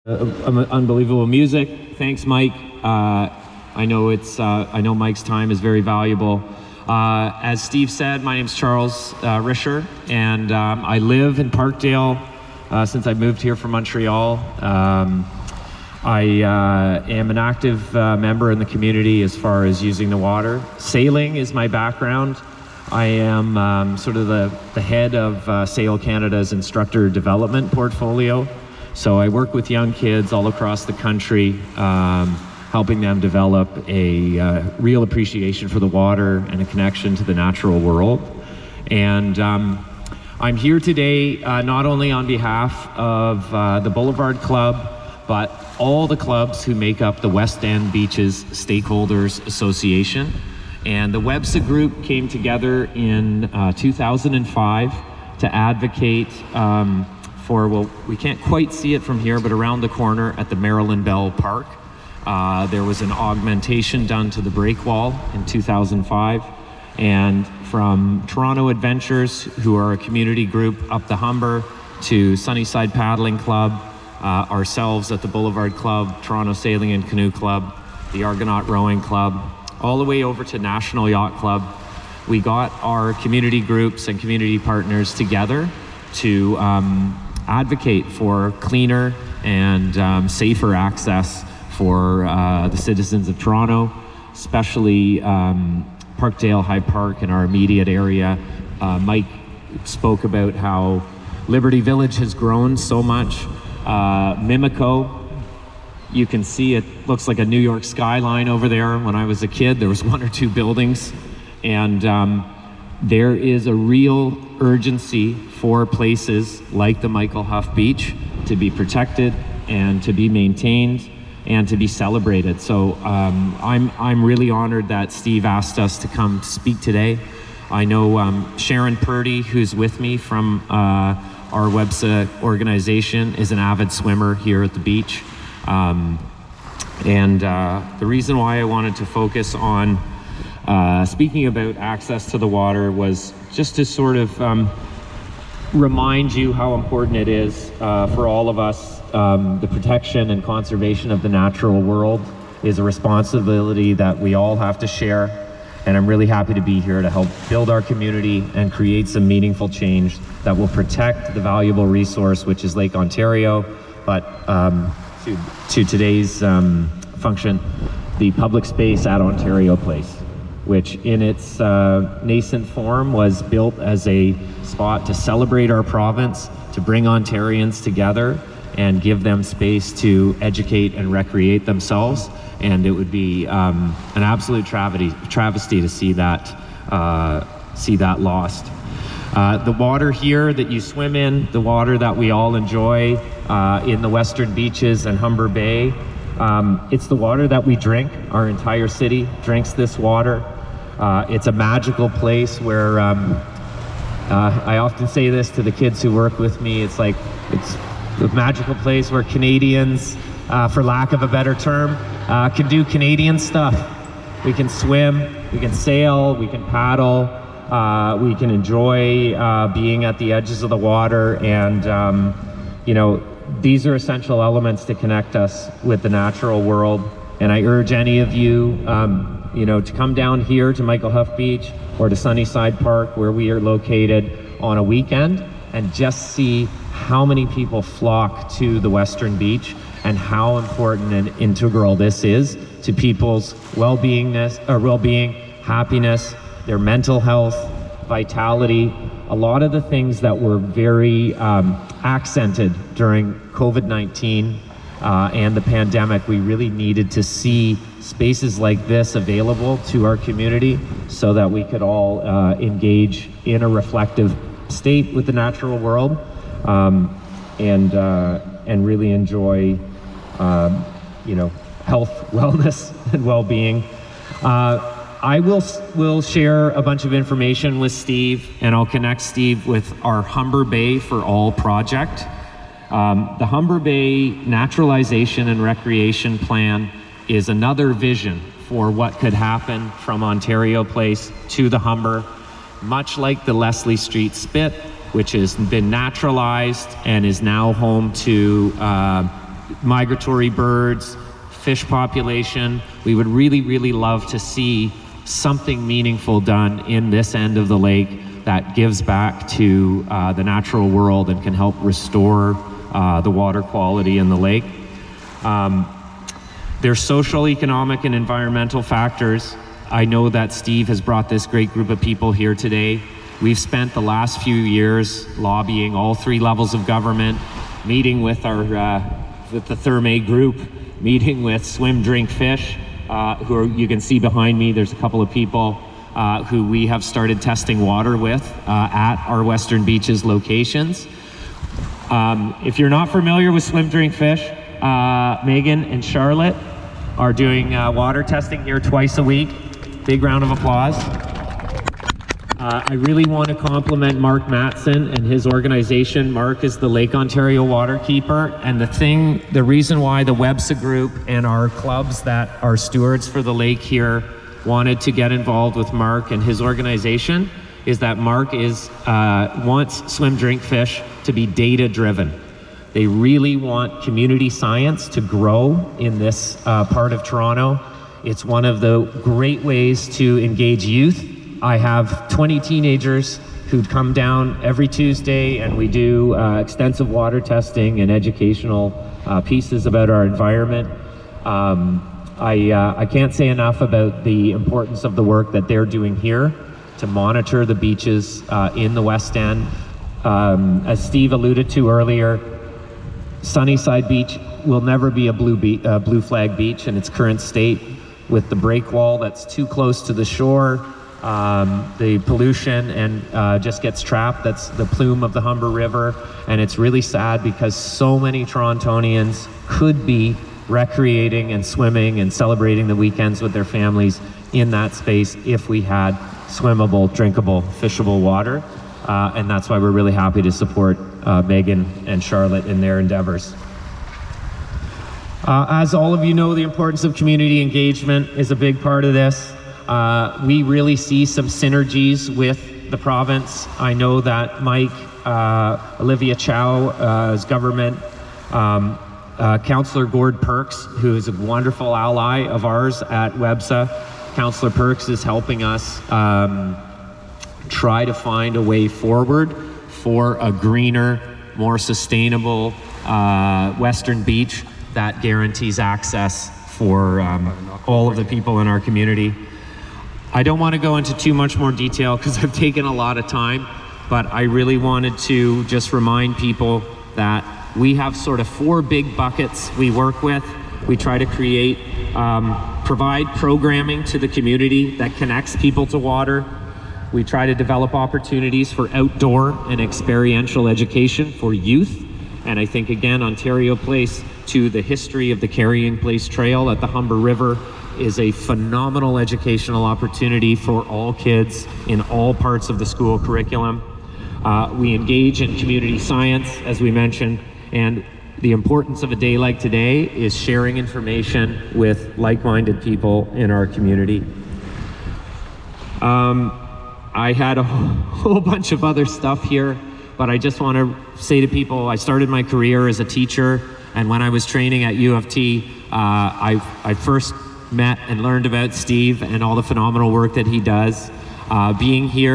Unbelievable music. Thanks, Mike. I know Mike's time is very valuable. As Steve said, my name's Charles Rishor, and I live in Parkdale since I moved here from Montreal. I am an active member in the community as far as using the water. Sailing is my background. I am sort of the head of Sail Canada's instructor development portfolio. So I work with young kids all across the country, helping them develop a real appreciation for the water and a connection to the natural world. And I'm here today not only on behalf of the Boulevard Club, but all the clubs who make up the West End Beaches Stakeholders Association. And the Websa Group came together in 2005 to advocate for, well, we can't quite see it from here, but around the corner at the Marilyn Bell Park. There was an augmentation done to the break wall in 2005. And from Toronto Adventures, who are a community group up the Humber, to Sunnyside Paddling Club, ourselves at the Boulevard Club, Toronto Sailing and Canoe Club, the Argonaut Rowing Club, all the way over to National Yacht Club. We got our community groups and community partners together to advocate for cleaner and safer access for the citizens of Toronto, especially Parkdale, High Park, and our immediate area. Mike spoke about how Liberty Village has grown so much. Mimico, you can see it looks like a New York skyline over there. When I was a kid, there was one or two buildings, and there is a real urgency for places like the Michael Huff Beach to be protected and to be maintained and to be celebrated. So I'm really honored that Steve asked us to come speak today. I know Sharon Purdy, who's with me from our Websa organization, is an avid swimmer here at the beach. The reason why I wanted to focus on speaking about access to the water was just to sort of remind you how important it is for all of us. The protection and conservation of the natural world is a responsibility that we all have to share, and I'm really happy to be here to help build our community and create some meaningful change that will protect the valuable resource, which is Lake Ontario, but to today's function, the public space at Ontario Place, which in its nascent form was built as a spot to celebrate our province, to bring Ontarians together and give them space to educate and recreate themselves. And it would be an absolute travesty to see that lost. The water here that you swim in, the water that we all enjoy in the Western Beaches and Humber Bay, it's the water that we drink. Our entire city drinks this water. It's a magical place where I often say this to the kids who work with me. It's like it's a magical place where Canadians, for lack of a better term, can do Canadian stuff. We can swim, we can sail, we can paddle, we can enjoy being at the edges of the water, and you know, these are essential elements to connect us with the natural world. And I urge any of you, you know, to come down here to Michael Huff Beach or to Sunnyside Park, where we are located, on a weekend, and just see how many people flock to the Western Beach and how important and integral this is to people's well-being, happiness, their mental health, vitality. A lot of the things that were very accented during COVID-19 and the pandemic, we really needed to see spaces like this available to our community so that we could all engage in a reflective state with the natural world, and really enjoy you know, health, wellness, and well-being. I will share a bunch of information with Steve, and I'll connect Steve with our Humber Bay for All project. The Humber Bay Naturalization and Recreation Plan is another vision for what could happen from Ontario Place to the Humber, much like the Leslie Street Spit, which has been naturalized and is now home to migratory birds, fish population. We would really, really love to see something meaningful done in this end of the lake that gives back to the natural world and can help restore the water quality in the lake. There's social, economic, and environmental factors. I know that Steve has brought this great group of people here today. We've spent the last few years lobbying all 3 levels of government, meeting with our with the Therme group, meeting with Swim Drink Fish, who are, you can see behind me, there's a couple of people who we have started testing water with at our Western Beaches locations. If you're not familiar with Swim Drink Fish, Megan and Charlotte are doing water testing here twice a week. Big round of applause. I really want to compliment Mark Matson and his organization. Mark is the Lake Ontario Waterkeeper, and the reason why the Websa Group and our clubs that are stewards for the lake here wanted to get involved with Mark and his organization is that Mark wants Swim Drink Fish to be data driven. They really want community science to grow in this part of Toronto. It's one of the great ways to engage youth. I have 20 teenagers who'd come down every Tuesday, and we do extensive water testing and educational pieces about our environment. I can't say enough about the importance of the work that they're doing here to monitor the beaches in the West End. As Steve alluded to earlier, Sunnyside Beach will never be a blue flag beach in its current state, with the break wall that's too close to the shore. The pollution and just gets trapped. That's the plume of the Humber River, and it's really sad because so many Torontonians could be recreating and swimming and celebrating the weekends with their families in that space if we had swimmable, drinkable, fishable water, and that's why we're really happy to support Megan and Charlotte in their endeavors. As all of you know, the importance of community engagement is a big part of this. We really see some synergies with the province. I know that Mike, Olivia Chow's government, Councillor Gord Perks, who is a wonderful ally of ours at Websa. Councillor Perks is helping us try to find a way forward for a greener, more sustainable Western Beach that guarantees access for all of the people in our community. I don't want to go into too much more detail because I've taken a lot of time, but I really wanted to just remind people that we have sort of 4 big buckets we work with. We try to create, provide programming to the community that connects people to water. We try to develop opportunities for outdoor and experiential education for youth. And I think, again, Ontario Place to the history of the Carrying Place Trail at the Humber River is a phenomenal educational opportunity for all kids in all parts of the school curriculum. We engage in community science, as we mentioned, and the importance of a day like today is sharing information with like-minded people in our community. I had a whole bunch of other stuff here, but I just want to say to people, I started my career as a teacher, and when I was training at U of T, I first met and learned about Steve and all the phenomenal work that he does. Being here